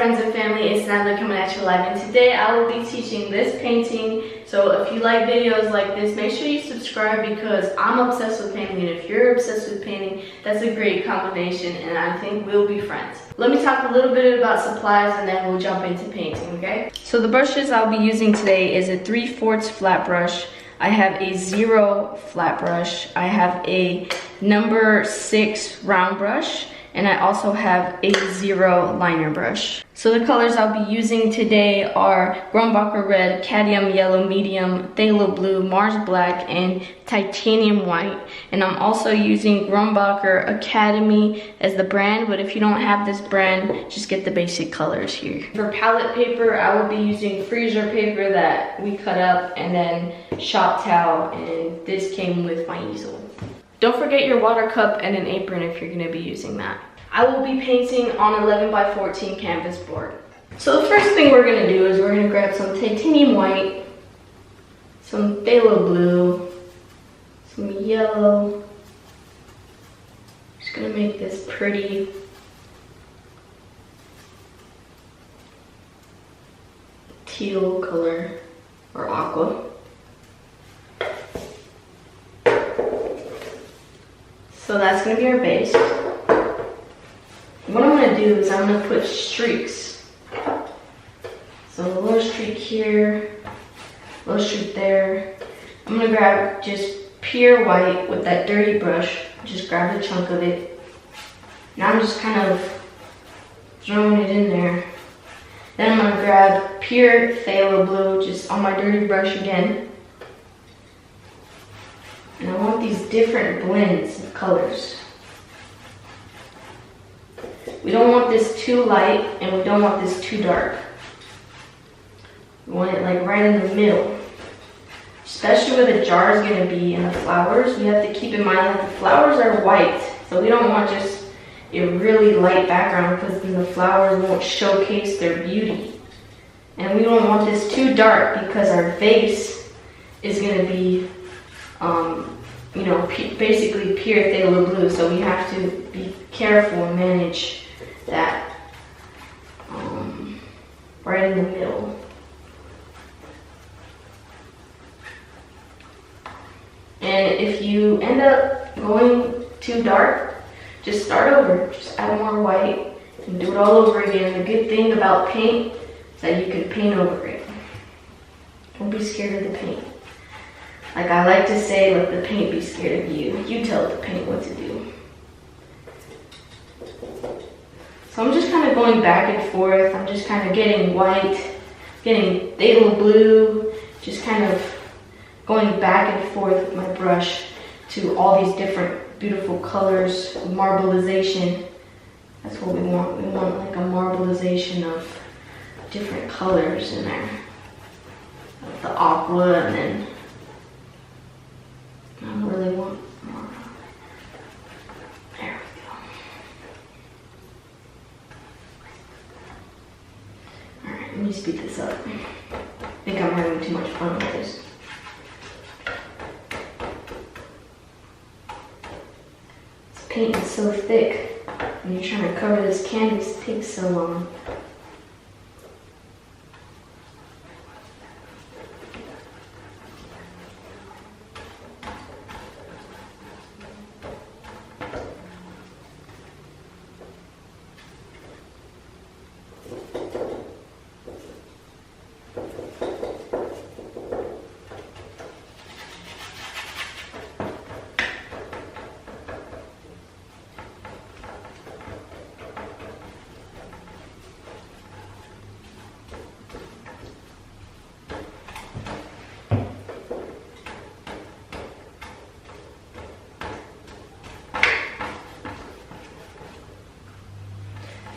friends and family, it's Nataly coming at you live, and today I will be teaching this painting. So if you like videos like this, make sure you subscribe because I'm obsessed with painting, and if you're obsessed with painting, that's a great combination and I think we'll be friends. Let me talk a little bit about supplies and then we'll jump into painting, okay? So the brushes I'll be using today is a 3/4 flat brush. I have a 0 flat brush. I have a number 6 round brush. And I also have a 0 liner brush. So the colors I'll be using today are Grumbacher Red, Cadmium Yellow Medium, Phthalo Blue, Mars Black, and Titanium White. And I'm also using Grumbacher Academy as the brand, but if you don't have this brand, just get the basic colors here. For palette paper, I will be using freezer paper that we cut up, and then shop towel, and this came with my easel. Don't forget your water cup and an apron if you're gonna be using that. I will be painting on 11x14 canvas board. So the first thing we're gonna do is we're gonna grab some titanium white, some phthalo blue, some yellow. Just gonna make this pretty. Teal color or aqua. So that's gonna be our base. What I'm gonna do is I'm gonna put streaks. So a little streak here, a little streak there. I'm gonna grab just pure white with that dirty brush. Just grab a chunk of it. Now I'm just kind of throwing it in there. Then I'm gonna grab pure phthalo blue just on my dirty brush again. And I want these different blends of colors. We don't want this too light and we don't want this too dark. We want it like right in the middle. Especially where the jar is going to be and the flowers. We have to keep in mind that the flowers are white. So we don't want just a really light background because then the flowers won't showcase their beauty. And we don't want this too dark because our vase is going to be basically pure phthalo blue, so we have to be careful and manage that right in the middle. And if you end up going too dark, just start over. Just add more white and do it all over again. The good thing about paint is that you can paint over it. Don't be scared of the paint. Like I like to say, let the paint be scared of you. You tell the paint what to do. So I'm just kind of going back and forth. I'm just kind of getting white, getting phthalo blue, just kind of going back and forth with my brush to all these different beautiful colors, marbleization. That's what we want. We want like a marbleization of different colors in there. Like the aqua, and then I don't really want more. There we go. Alright, let me speed this up. I think I'm having too much fun with this. This paint is so thick. When you're trying to cover this canvas, it takes so long.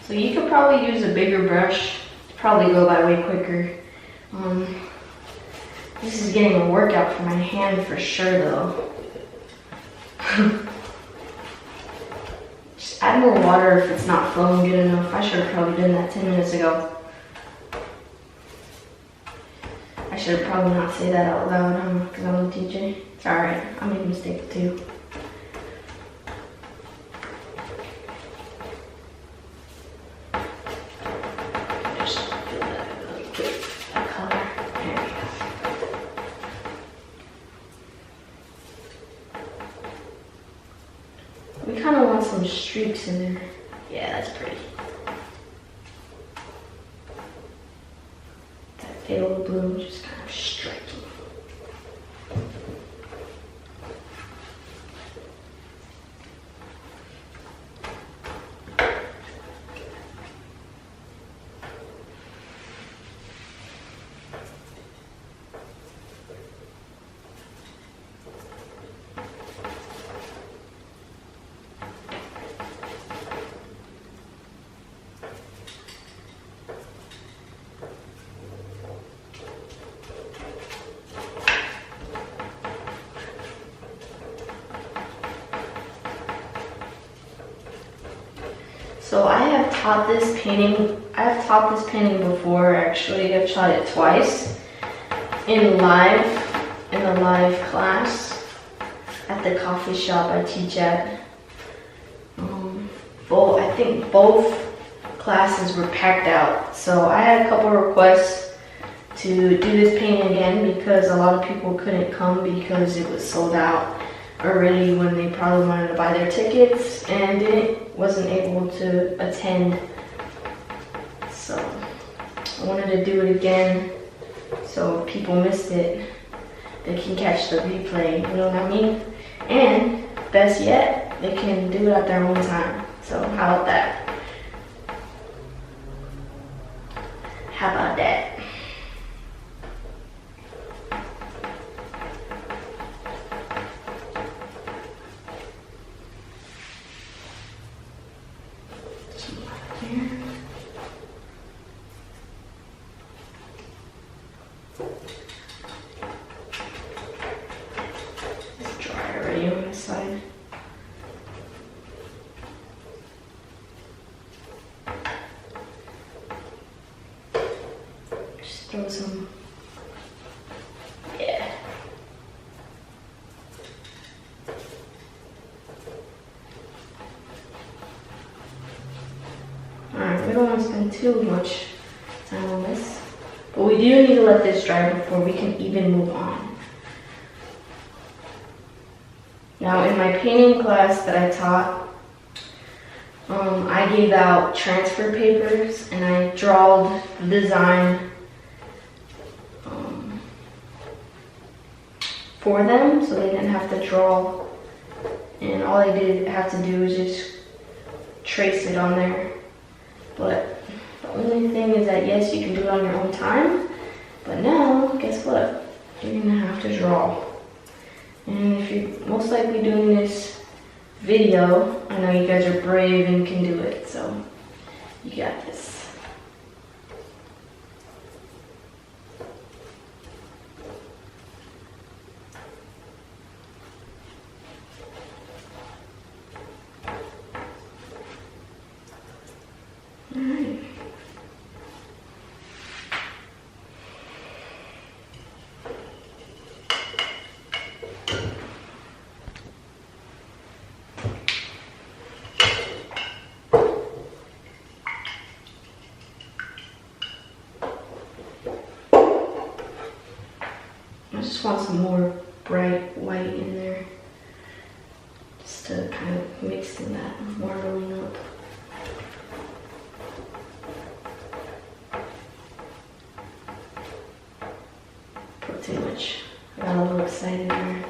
So you could probably use a bigger brush to probably go by way quicker. This is getting a workout for my hand for sure though. Just add more water if it's not flowing good enough. I should have probably done that 10 minutes ago. I should have probably not say that out loud, because I'm a DJ. It's alright, I make mistakes too. want some streaks in there. Yeah, that's pretty. That pale blue just kind of striking. So I have taught this painting. Before. Actually, I've taught it twice in a live class at the coffee shop I teach at. I think both classes were packed out. So I had a couple requests to do this painting again because a lot of people couldn't come because it was sold out already when they probably wanted to buy their tickets and wasn't able to attend. So I wanted to do it again so if people missed it, they can catch the replay, you know what I mean? And best yet, they can do it at their own time. So how about that? How about that? It's dry already on this side. Just throw some, yeah. Alright, we don't want to spend too much time on this. But we do need to let this dry before we can even move on. Now in my painting class that I taught, I gave out transfer papers and I drawed the design for them so they didn't have to draw. And all they did have to do was just trace it on there. But the only thing is that yes, you can do it on your own time, but now, guess what? You're gonna have to draw. And if you're most likely doing this video, I know you guys are brave and can do it, so you got this. Alright. I just want some more bright white in there, just to kind of mix in that marbling up. Put too much. I got a little excited there.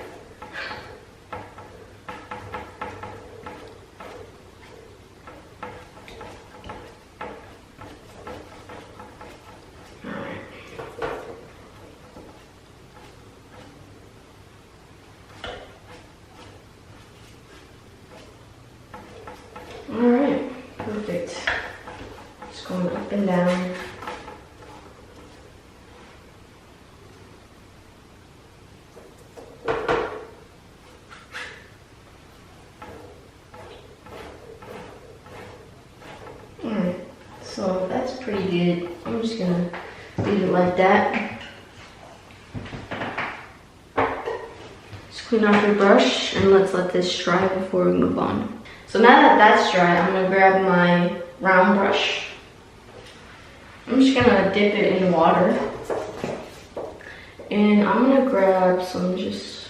Alright, perfect. Just going up and down. Alright, so that's pretty good. I'm just gonna leave it like that. Just clean off your brush and let's let this dry before we move on. So now that that's dry, I'm gonna grab my round brush. I'm just gonna dip it in water. And I'm gonna grab some, just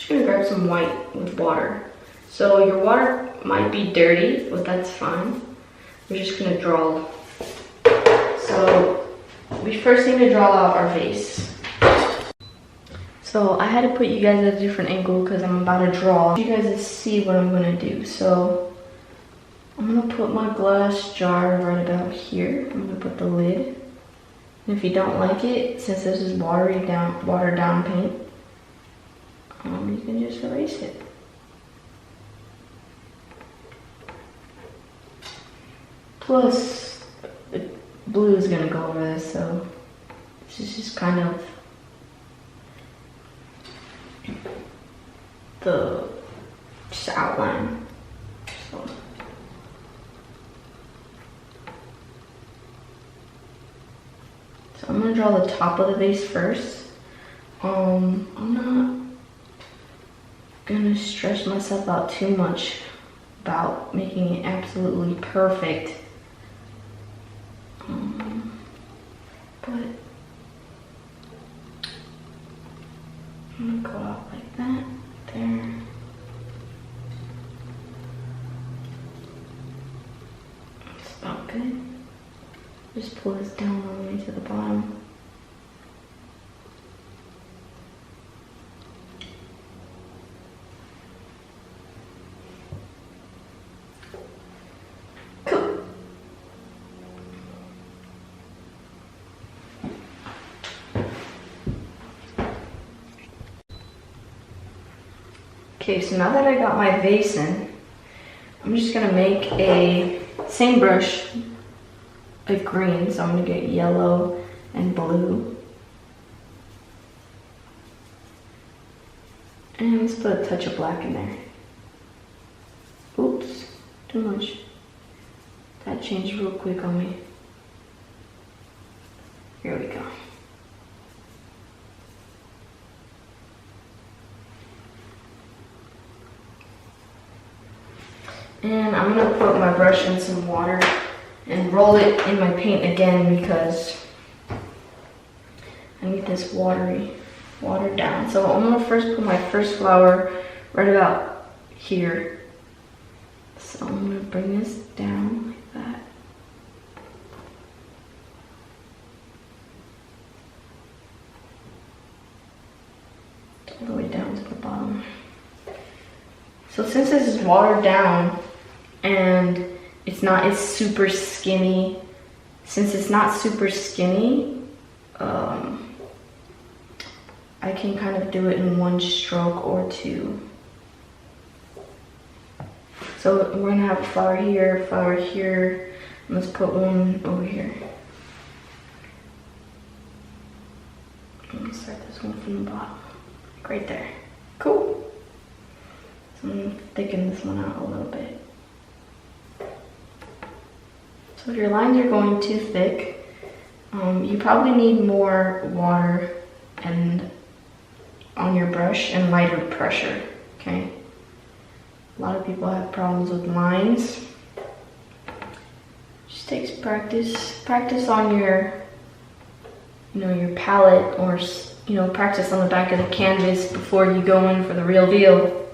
gonna grab some white with water. So your water might be dirty, but that's fine. We're just gonna draw. So we first need to draw out our vase. So I had to put you guys at a different angle because I'm about to draw. You guys to see what I'm gonna do. So I'm gonna put my glass jar right about here. I'm gonna put the lid. And if you don't like it, since this is watered down paint, you can just erase it. Plus, the blue is gonna go over this, so this is just kind of the outline. So I'm gonna draw the top of the vase first. I'm not gonna stress myself out too much about making it absolutely perfect. But I'm gonna go out like that, there. That's about good. Just pull this down all the way to the bottom. Okay, so now that I got my vase in, I'm just gonna make a same brush, a green, so I'm gonna get yellow and blue. And let's put a touch of black in there. Oops, too much. That changed real quick on me. Here we go. And I'm gonna put my brush in some water and roll it in my paint again because I need this watered down. So I'm gonna first put my first flower right about here. So I'm gonna bring this down like that. All the way down to the bottom. So since this is watered down and it's super skinny, since it's not super skinny, I can kind of do it in one stroke or two. So we're gonna have a flower here. Let's put one over here. I'm gonna start this one from the bottom, like right there. Cool. So I'm gonna thicken this one out a little bit. So if your lines are going too thick, you probably need more water and on your brush and lighter pressure, okay? A lot of people have problems with lines. Just takes practice. Practice on your, your palette, or practice on the back of the canvas before you go in for the real deal.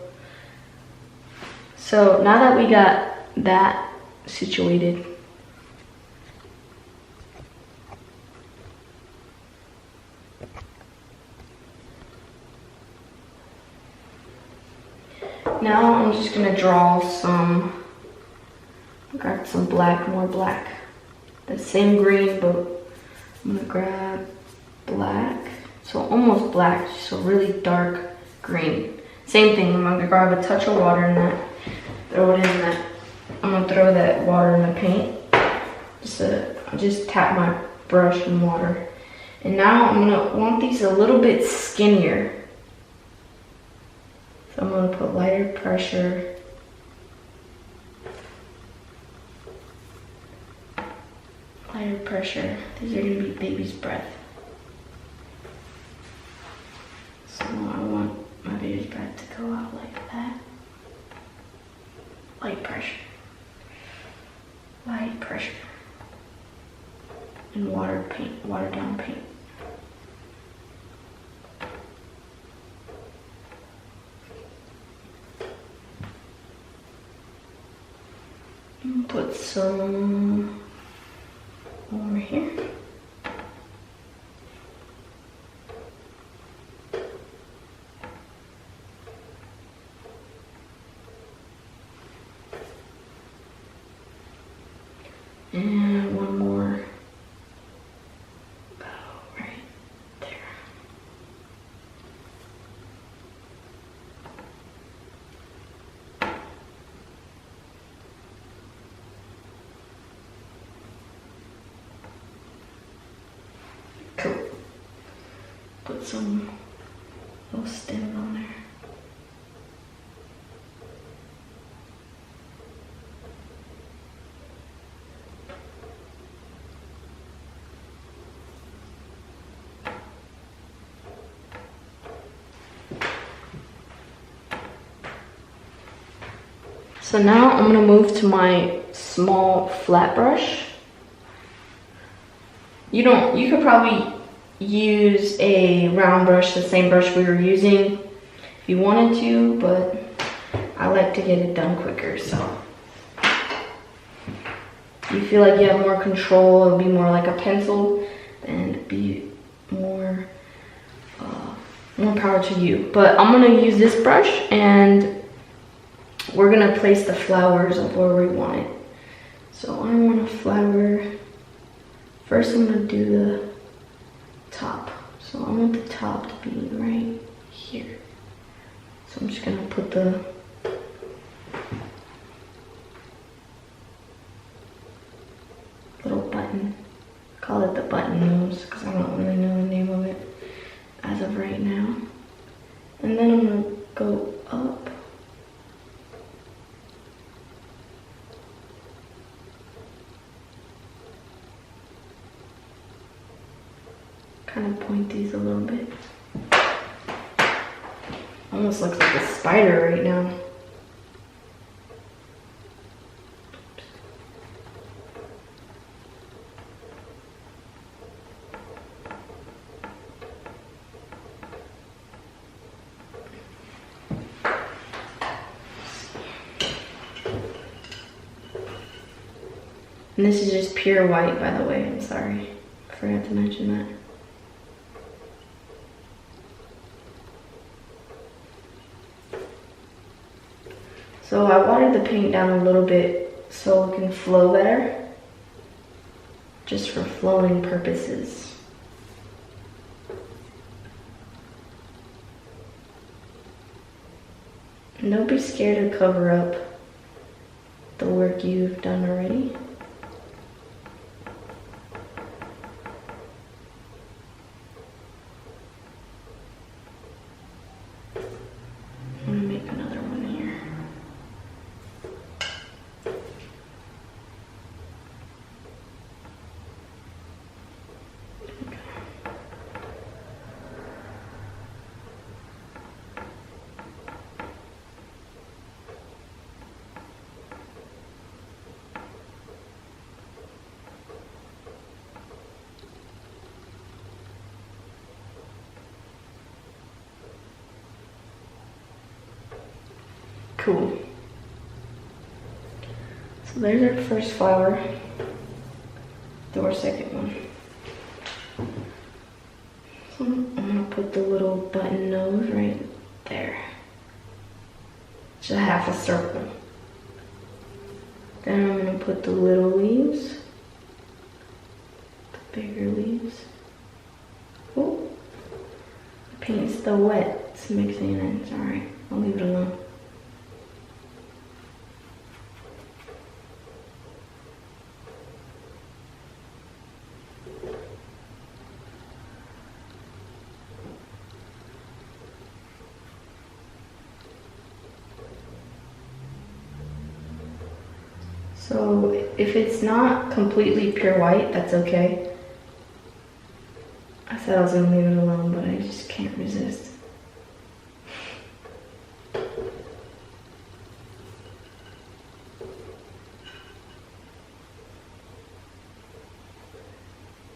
So now that we got that situated, now I'm just gonna draw grab some black, more black. The same green, but I'm gonna grab black. So almost black, so really dark green. Same thing, I'm gonna grab a touch of water in that, throw it in that. I'm gonna throw that water in the paint. Just tap my brush in water. And now I'm gonna want these a little bit skinnier. So I'm gonna put lighter pressure. Lighter pressure. These are gonna be baby's breath. So I want my baby's breath to go out like that. Light pressure. Light pressure. And watered down paint. Put some over here. And one more about right there. Cool. Put some little stems on there. So now I'm gonna move to my small flat brush. You could probably use a round brush, the same brush we were using if you wanted to, but I like to get it done quicker, so. If you feel like you have more control, it'll be more like a pencil, and be more power to you. But I'm gonna use this brush, and we're gonna place the flowers of where we want it. So I want a flower. First I'm gonna do the top. So I want the top to be right here. So I'm just gonna put the little button. Call it the button nose because I don't really know the name of it as of right now. And then I'm gonna go up. Kind of point these a little bit. Almost looks like a spider right now. And this is just pure white, by the way. I'm sorry, I forgot to mention that. So I watered the paint down a little bit so it can flow better, just for flowing purposes. And don't be scared to cover up the work you've done already. I'm gonna make another one here. Cool. So there's our first flower. Do our second one. So I'm gonna put the little button nose right there. Just a half a circle. Then I'm gonna put the little leaves. The bigger leaves. Oh, the paint's still wet. It's mixing in. It's alright. I'll leave it alone. So if it's not completely pure white, that's okay. I said I was gonna leave it alone, but I just can't resist.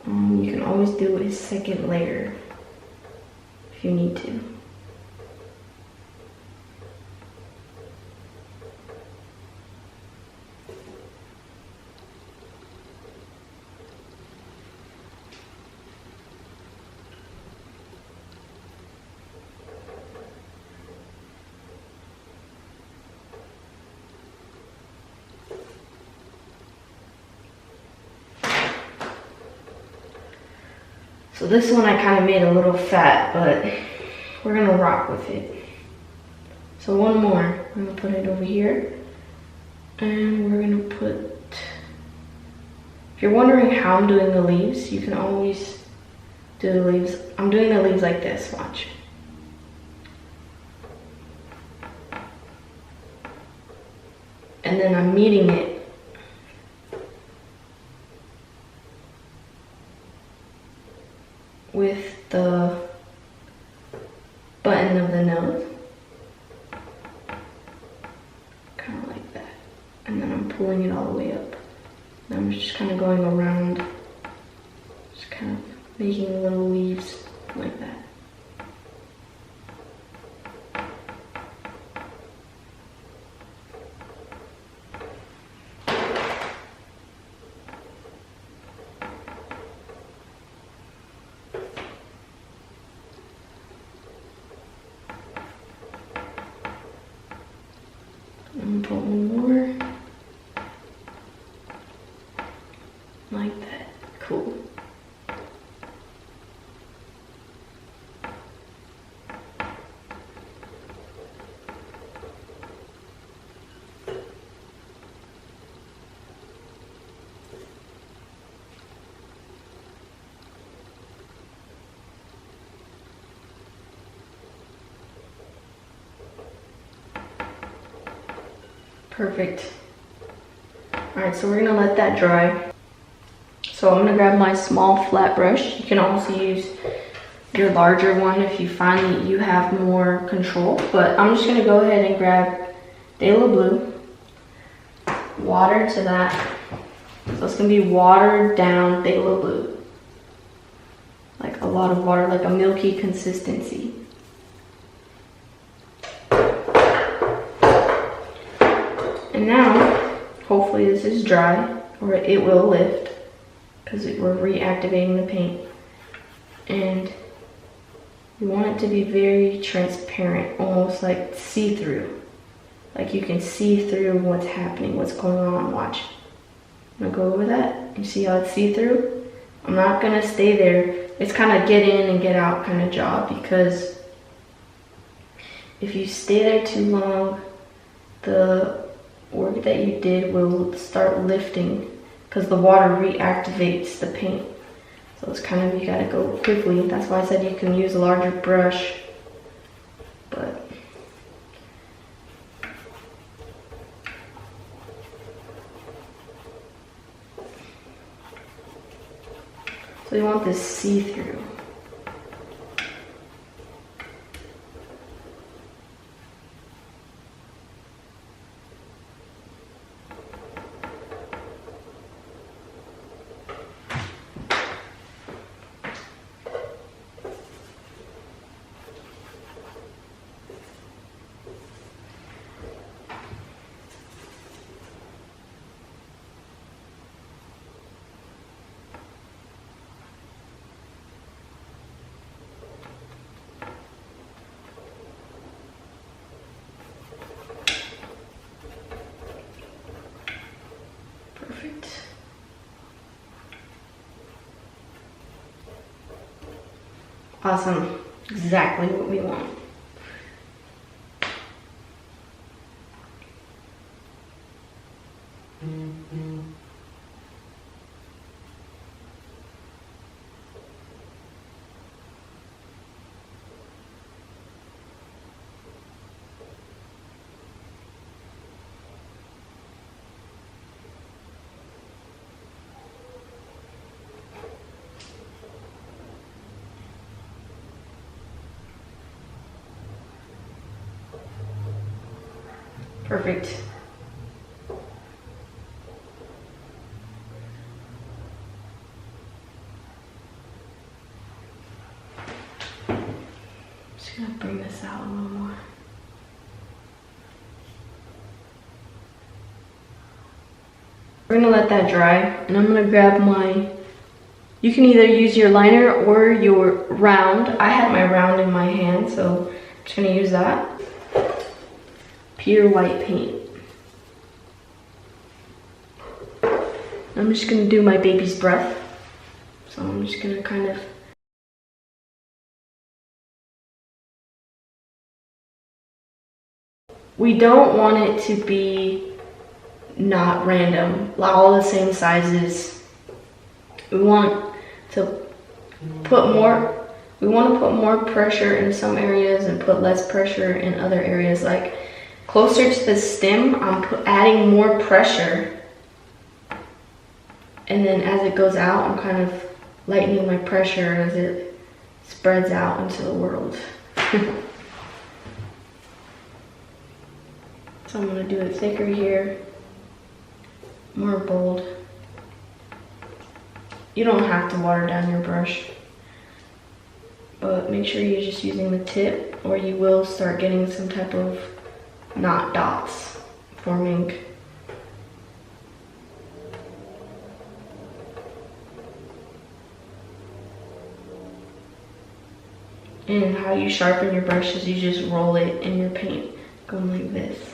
You can always do a second layer if you need to. So this one I kind of made a little fat, but we're gonna rock with it. So one more, I'm gonna put it over here. And we're gonna put, if you're wondering how I'm doing the leaves, you can always do the leaves. I'm doing the leaves like this, watch. And then I'm meeting it with the button of the nose. Kind of like that. And then I'm pulling it all the way up. And I'm just kind of going around, just kind of making little leaves like that. I'm gonna put one more. Like that. Cool. Perfect. Alright, so we're gonna let that dry. So I'm gonna grab my small flat brush. You can also use your larger one if you find that you have more control. But I'm just gonna go ahead and grab Phthalo Blue, water to that. So it's gonna be watered down Phthalo Blue. Like a lot of water, like a milky consistency. And now, hopefully this is dry, or it will lift, because we're reactivating the paint. And you want it to be very transparent, almost like see-through. Like you can see through what's happening, what's going on. Watch. I'm gonna go over that. You see how it's see-through? I'm not gonna stay there. It's kind of get in and get out kind of job, because if you stay there too long, the work that you did will start lifting, because the water reactivates the paint. So it's kind of, you gotta go quickly. That's why I said you can use a larger brush. But so you want this see-through. Perfect. Awesome. Exactly what we want. Perfect. Just gonna bring this out a little more. We're gonna let that dry, and I'm gonna grab my, you can either use your liner or your round. I had my round in my hand, so I'm just gonna use that. Pure white paint. I'm just gonna do my baby's breath. So I'm just gonna kind of we don't want it to be not random, all the same sizes. We want to put more pressure in some areas and put less pressure in other areas. Like closer to the stem, I'm adding more pressure, and then as it goes out, I'm kind of lightening my pressure as it spreads out into the world. So I'm going to do it thicker here, more bold. You don't have to water down your brush, but make sure you're just using the tip, or you will start getting some type of knot dots forming. And how you sharpen your brush is you just roll it in your paint, going like this.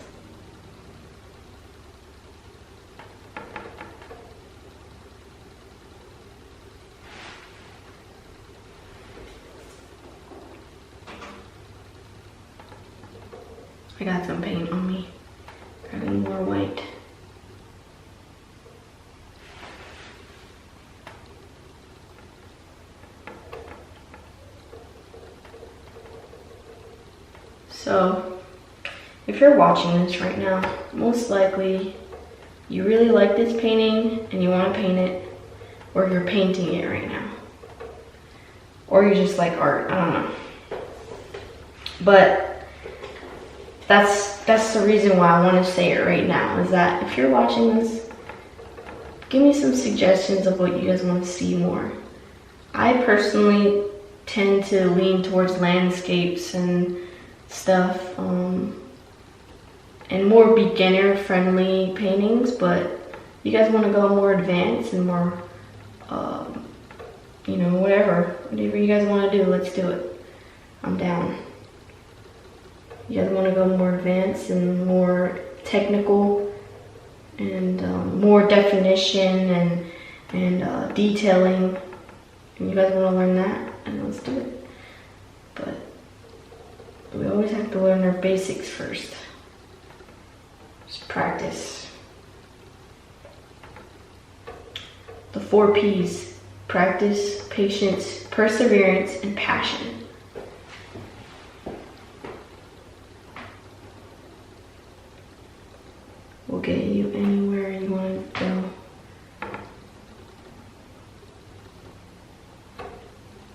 I got some paint on me, grabbing more white. So, if you're watching this right now, most likely you really like this painting and you want to paint it, or you're painting it right now. Or you just like art, I don't know. But that's the reason why I want to say it right now, is that if you're watching this, give me some suggestions of what you guys want to see more. I personally tend to lean towards landscapes and stuff, and more beginner friendly paintings, but you guys want to go more advanced and more, you know, whatever you guys want to do, let's do it. I'm down. You guys want to go more advanced and more technical and more definition and detailing, and you guys want to learn that, and let's do it. But we always have to learn our basics first. Just practice. The 4 P's: practice, patience, perseverance, and passion. Will get you anywhere you want to go.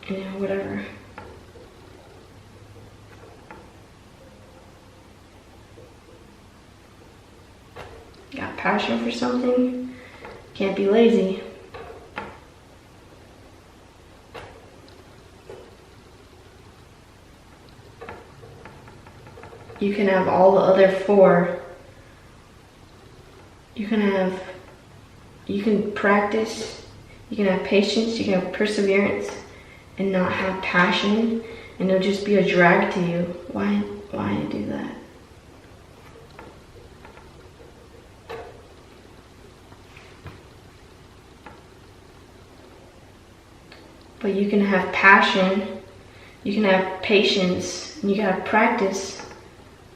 You know, whatever. Got passion for something? Can't be lazy. You can have all the other 4. You can practice, you can have patience, you can have perseverance, and not have passion, and it'll just be a drag to you. Why do that? But you can have passion, you can have patience, and you can have practice,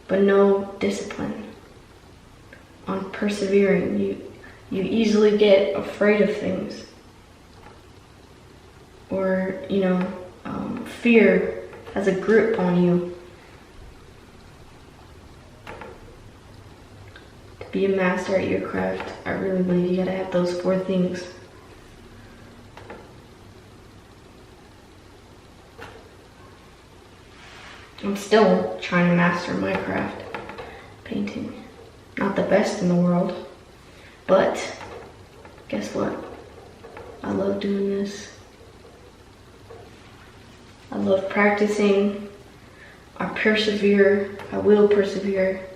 but no discipline on persevering. You easily get afraid of things, or you know, fear has a grip on you. To be a master at your craft, I really believe you gotta have those 4 things. I'm still trying to master my craft, painting. Not the best in the world, but guess what? I love doing this. I love practicing. I persevere. I will persevere.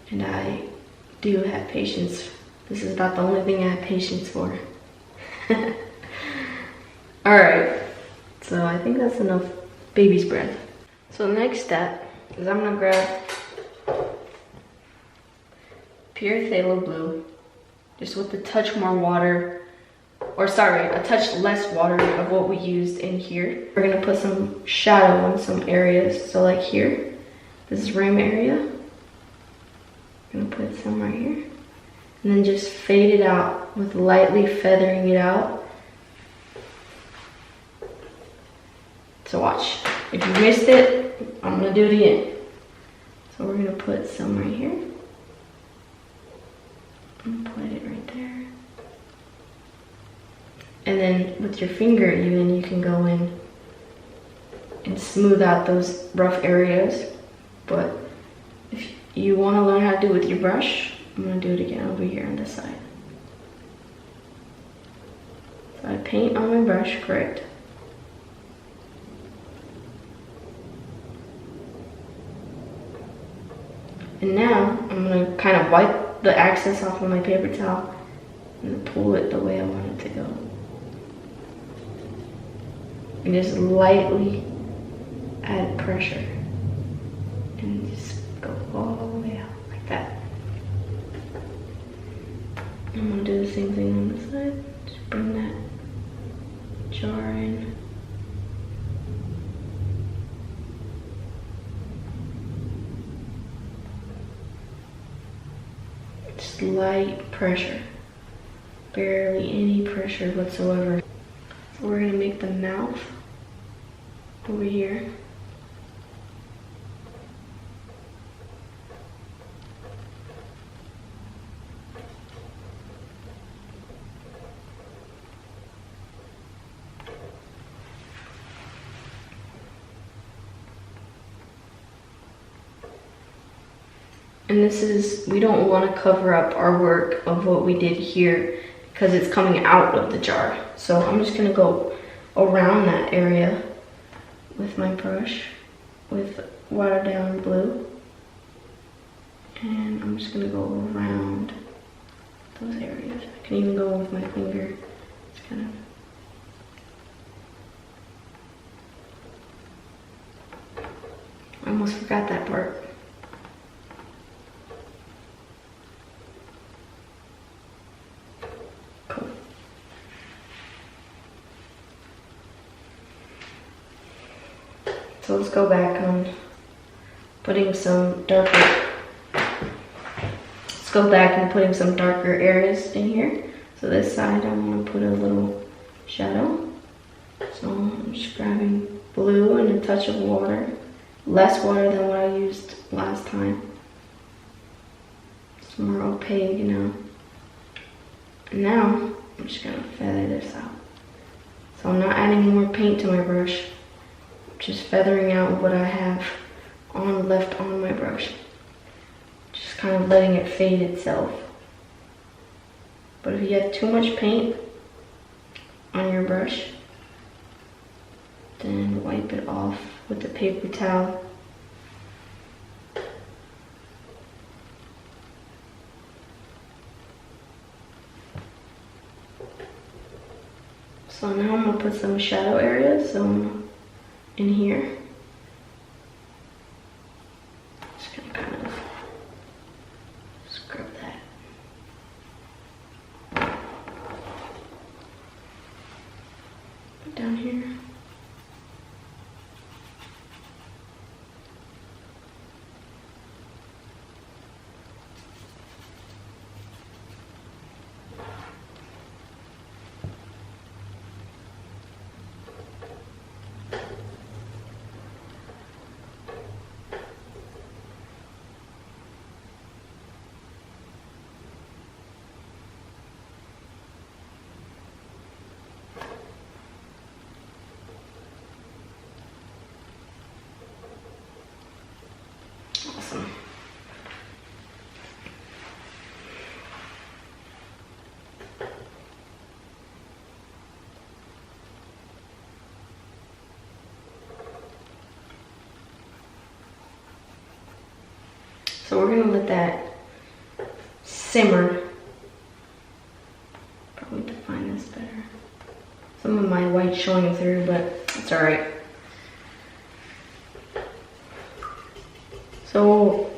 And I do have patience. This is about the only thing I have patience for. Alright, so I think that's enough baby's breath. So the next step is I'm gonna grab pure phthalo blue, just with a touch more water, or sorry, a touch less water of what we used in here. We're gonna put some shadow in some areas. So like here, this is rim area, I'm gonna put some right here. And then just fade it out with lightly feathering it out. So watch, if you missed it, I'm gonna do it again. So we're gonna put some right here. And put it right there. And then with your finger even, you can go in and smooth out those rough areas. But if you wanna learn how to do it with your brush, I'm gonna do it again over here on this side. So I paint on my brush, correct? And now I'm gonna kind of wipe the excess off of my paper towel and pull it the way I want it to go. And just lightly add pressure. And just go all the way out like that. I'm gonna do the same thing on this side. Just bring that jar in. Just light pressure, barely any pressure whatsoever. So we're gonna make the mouth over here. And this is, we don't want to cover up our work of what we did here because it's coming out of the jar. So I'm just going to go around that area with my brush with watered down blue. And I'm just going to go around those areas. I can even go with my finger. It's kind of... I almost forgot that part. So let's go back on putting some darker, let's go back and putting some darker areas in here. So this side I want to put a little shadow. So I'm just grabbing blue and a touch of water. Less water than what I used last time. It's more opaque, you know. And now I'm just gonna feather this out. So I'm not adding any more paint to my brush. Just feathering out what I have left on my brush. Just kind of letting it fade itself. But if you have too much paint on your brush, then wipe it off with the paper towel. So now I'm gonna put some shadow areas. So in here, just gonna kind of scrub that. Put down here. Awesome. So we're gonna let that simmer. Probably define this better. Some of my white's showing through, but it's all right. So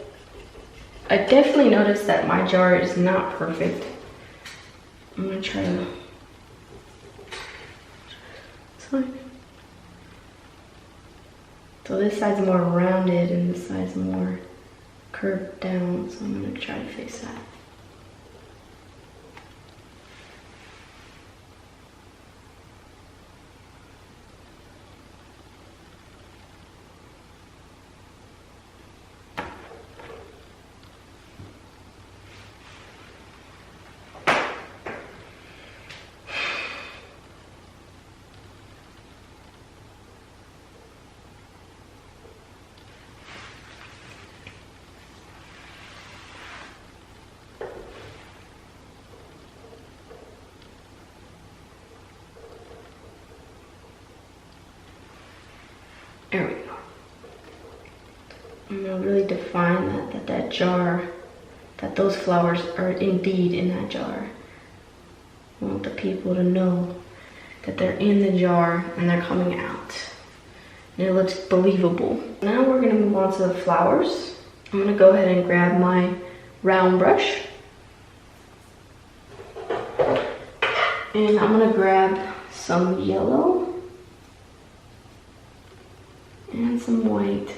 I definitely noticed that my jar is not perfect. I'm gonna try to. So this side's more rounded and this side's more curved down, so I'm gonna try to fix that. There we go. I'm gonna really define that jar, that those flowers are indeed in that jar. I want the people to know that they're in the jar and they're coming out. And it looks believable. Now we're gonna move on to the flowers. I'm gonna go ahead and grab my round brush. And I'm gonna grab some yellow and some white.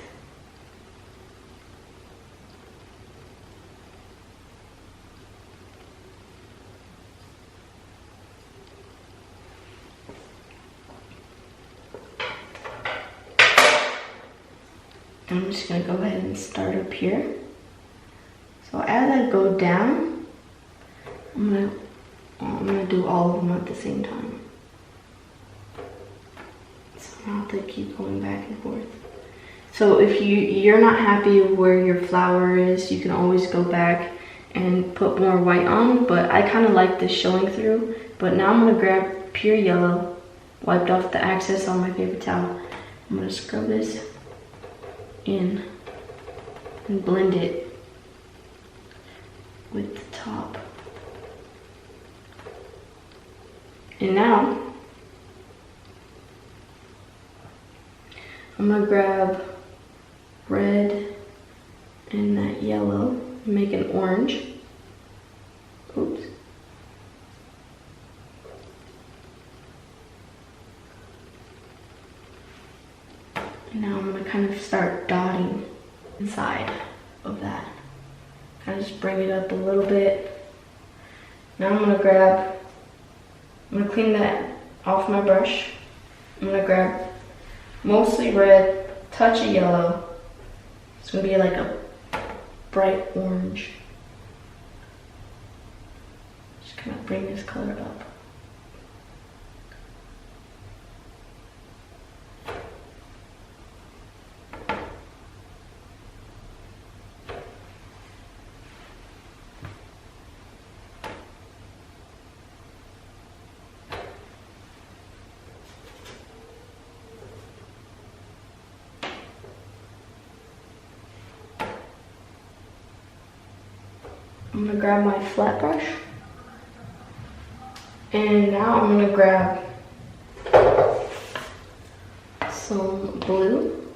I'm just gonna go ahead and start up here. So as I go down, I'm gonna do all of them at the same time. So I don't have to keep going back and forth. So if you're not happy with where your flower is, you can always go back and put more white on, but I kind of like this showing through. But now I'm gonna grab pure yellow, wiped off the excess on my paper towel. I'm gonna scrub this in and blend it with the top. And now I'm gonna grab red and that yellow and make an orange. Oops. And now I'm gonna kind of start dotting inside of that. Kind of just bring it up a little bit. Now I'm gonna clean that off my brush. I'm gonna grab mostly red, touch of yellow. It's gonna be like a bright orange. Just kind of bring this color up. I'm gonna grab my flat brush, and now I'm gonna grab some blue,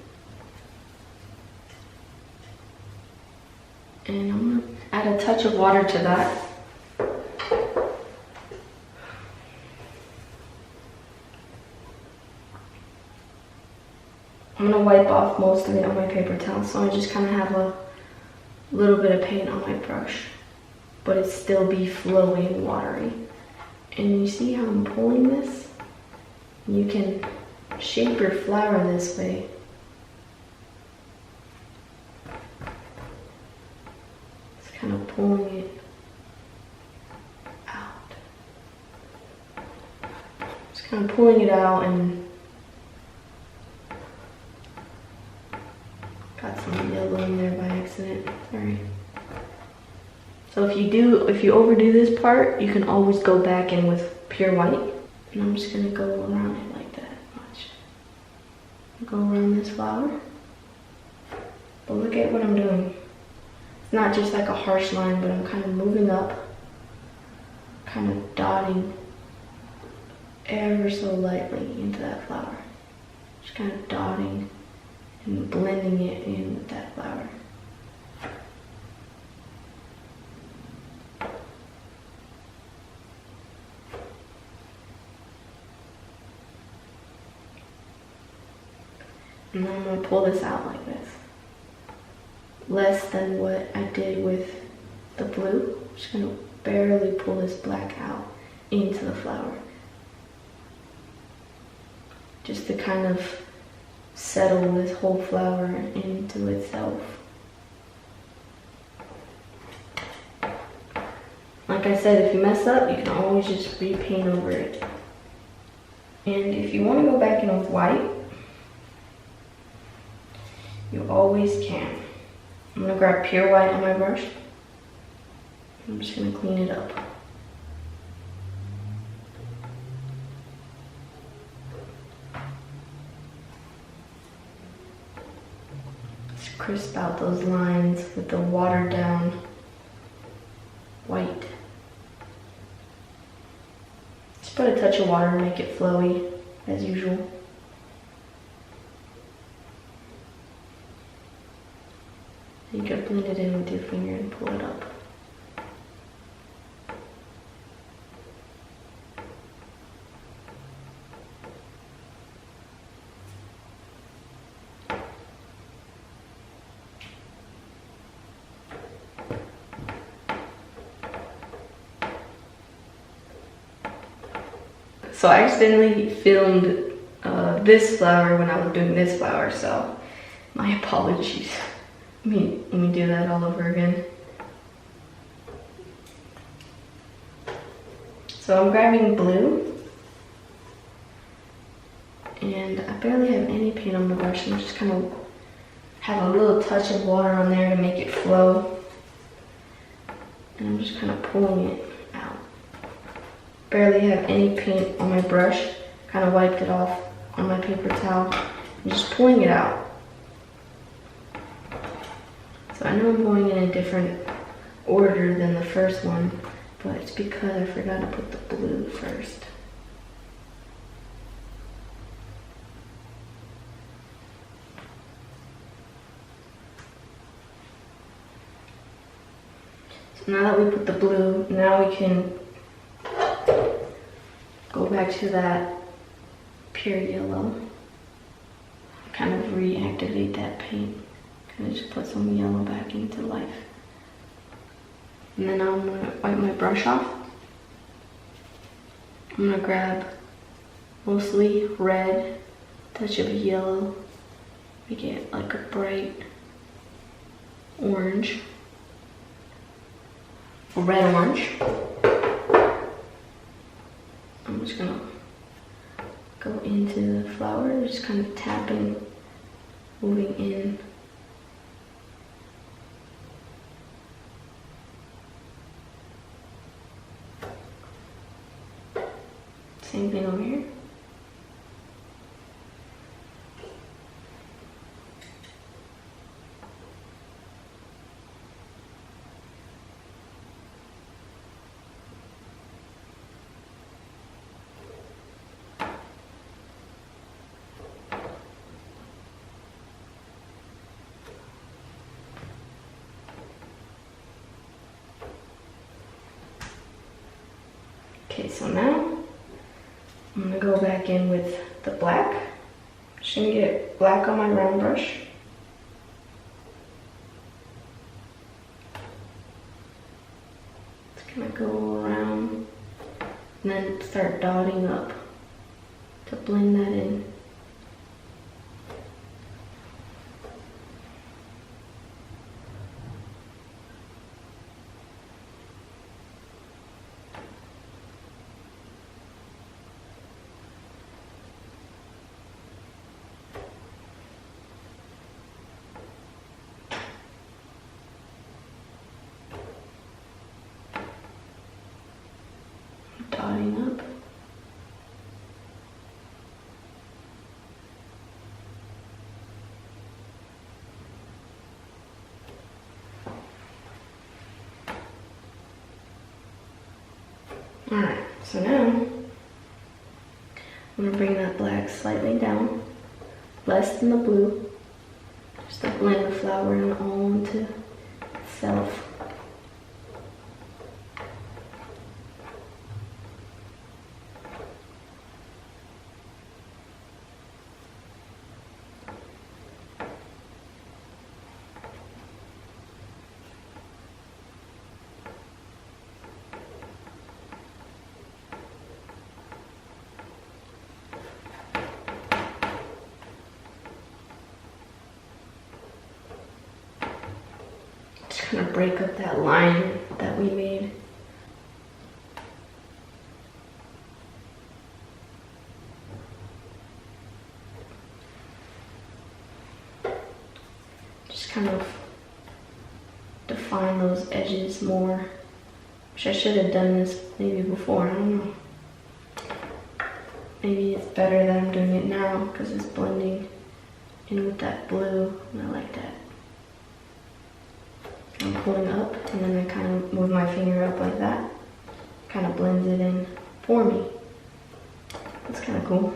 and I'm gonna add a touch of water to that. I'm gonna wipe off most of it on my paper towel, so I just kind of have a little bit of paint on my brush, but it still be flowy and watery. And you see how I'm pulling this? You can shape your flower this way. It's kind of pulling it out. Just kind of pulling it out, and got some yellow in there by accident. Sorry. So if you overdo this part, you can always go back in with pure white. And I'm just gonna go around it like that. Watch. Go around this flower. But look at what I'm doing. It's not just like a harsh line, but I'm kind of moving up, kind of dotting ever so lightly into that flower. Just kind of dotting and blending it in with that flower. And then I'm gonna pull this out like this. less than what I did with the blue. I'm just gonna barely pull this black out into the flower. Just to kind of settle this whole flower into itself. Like I said, if you mess up, you can always just repaint over it. And if you want to go back in with white, you always can. I'm going to grab pure white on my brush. I'm just going to clean it up. Just crisp out those lines with the watered down white. Just put a touch of water to make it flowy, as usual. You can blend it in with your finger and pull it up. So I accidentally filmed this flower when I was doing this flower, so my apologies. Let me do that all over again. So I'm grabbing blue, and I barely have any paint on the brush. I'm just kind of have a little touch of water on there to make it flow. And I'm just kind of pulling it out. Barely have any paint on my brush. Kind of wiped it off on my paper towel. I'm just pulling it out. So I know I'm going in a different order than the first one, but it's because I forgot to put the blue first. So now that we put the blue, now we can go back to that pure yellow. Kind of reactivate that paint. Kind of just put some yellow back into life. And then I'm gonna wipe my brush off. I'm gonna grab mostly red, touch of yellow, make it like a bright orange, or red orange. I'm just gonna go into the flower, just kind of tapping, moving in. Same thing over here. Okay, so now I'm gonna go back in with the black. Just gonna get black on my round brush. Just gonna go around and then start dotting up to blend that in. Dotting up. Alright, so now I'm going to bring that black slightly down, less than the blue, just to blend the flower in all into itself. kind of break up that line that we made. Just kind of define those edges more. Which I should have done this maybe before, I don't know. Maybe it's better that I'm doing it now because it's blending in with that blue, and I like that. I'm pulling up, and then I kind of move my finger up like that. Kind of blends it in for me. That's kind of cool.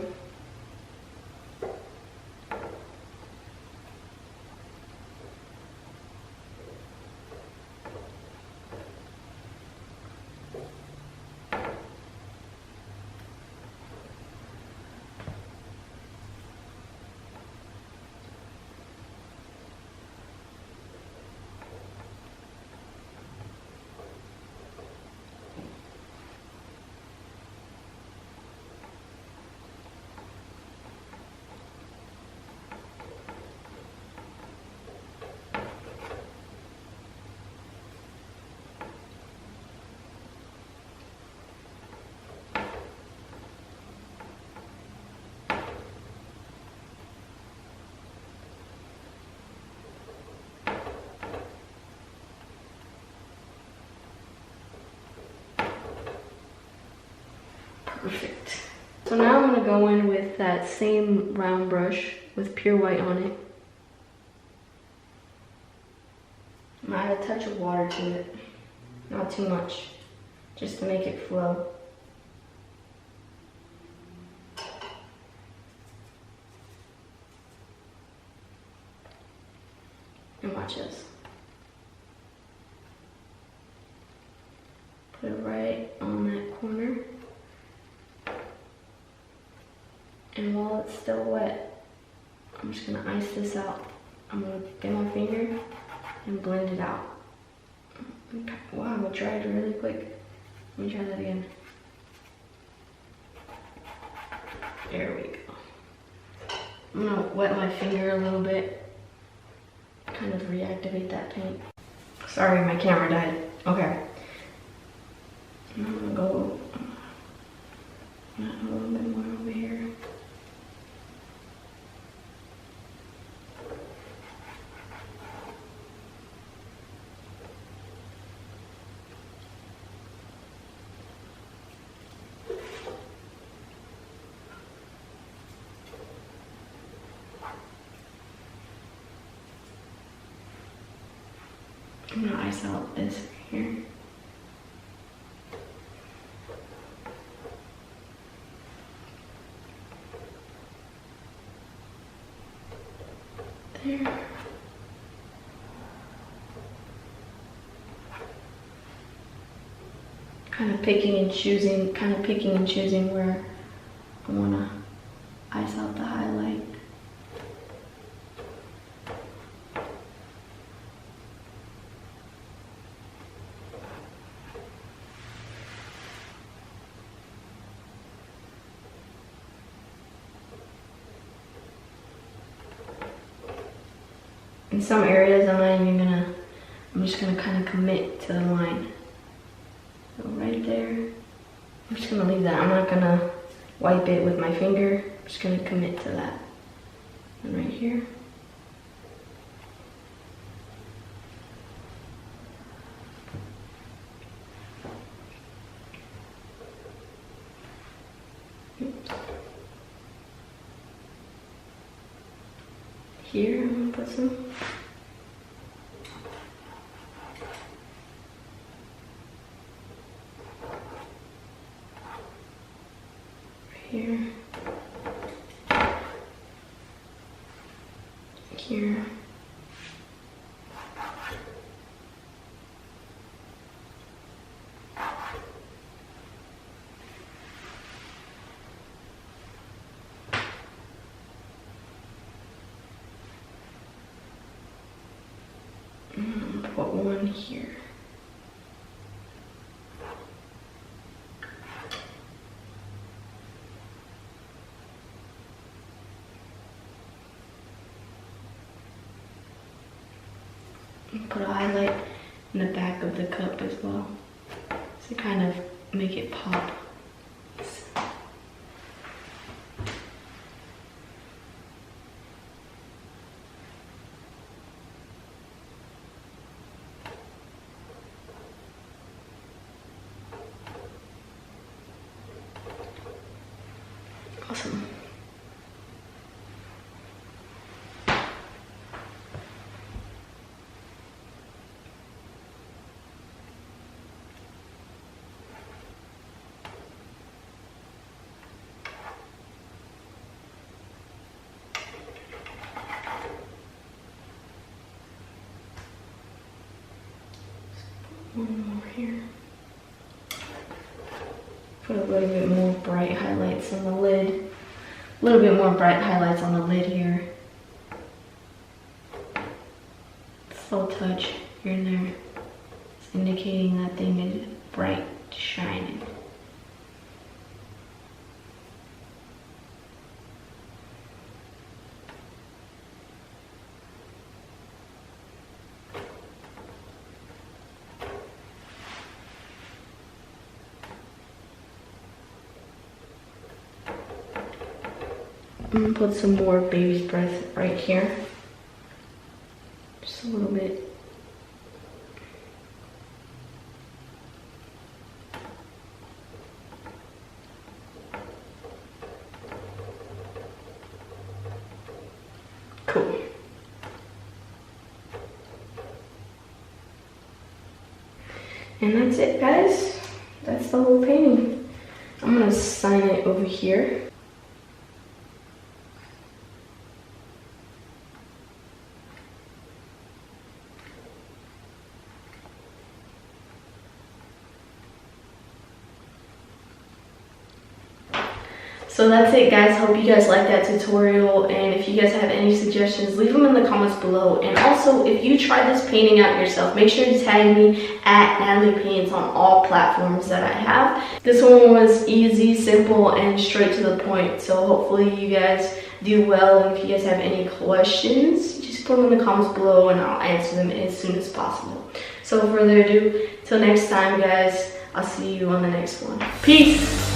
Perfect. So now I'm gonna go in with that same round brush with pure white on it. I'm gonna add a touch of water to it. Not too much, just to make it flow. And watch this. Put it right on that corner. And while it's still wet, I'm just gonna ice this out. I'm gonna get my finger and blend it out. Wow, it dried really quick. Let me try that again. There we go. I'm gonna wet my finger a little bit. Kind of reactivate that paint. Sorry, my camera died. Okay. I'm gonna go a little bit more over here. I'm gonna ice out this here. There. Kind of picking and choosing where I wanna ice out the highlight. In some areas, I'm just gonna kind of commit to the line. So right there, I'm just gonna leave that. I'm not gonna wipe it with my finger. I'm just gonna commit to that. And right here. Oops. Here, I'm gonna put some. Here. Here. Put one here. Put a highlight in the back of the cup as well, to kind of make it pop. Awesome. One more here. Put a little bit more bright highlights on the lid. A little bit more bright highlights on the lid here. Slow touch here and there. It's indicating that thing is bright, shining. I'm gonna put some more baby's breath right here. Just a little bit. Cool. And that's it, guys. That's the whole painting. I'm gonna sign it over here. So that's it, guys. Hope you guys liked that tutorial, and if you guys have any suggestions, leave them in the comments below. And also, if you try this painting out yourself, make sure to tag me at Natalypaints on all platforms that I have. This one was easy, simple, and straight to the point, so hopefully you guys do well. And if you guys have any questions, just put them in the comments below and I'll answer them as soon as possible. So without further ado, till next time, guys, I'll see you on the next one. Peace!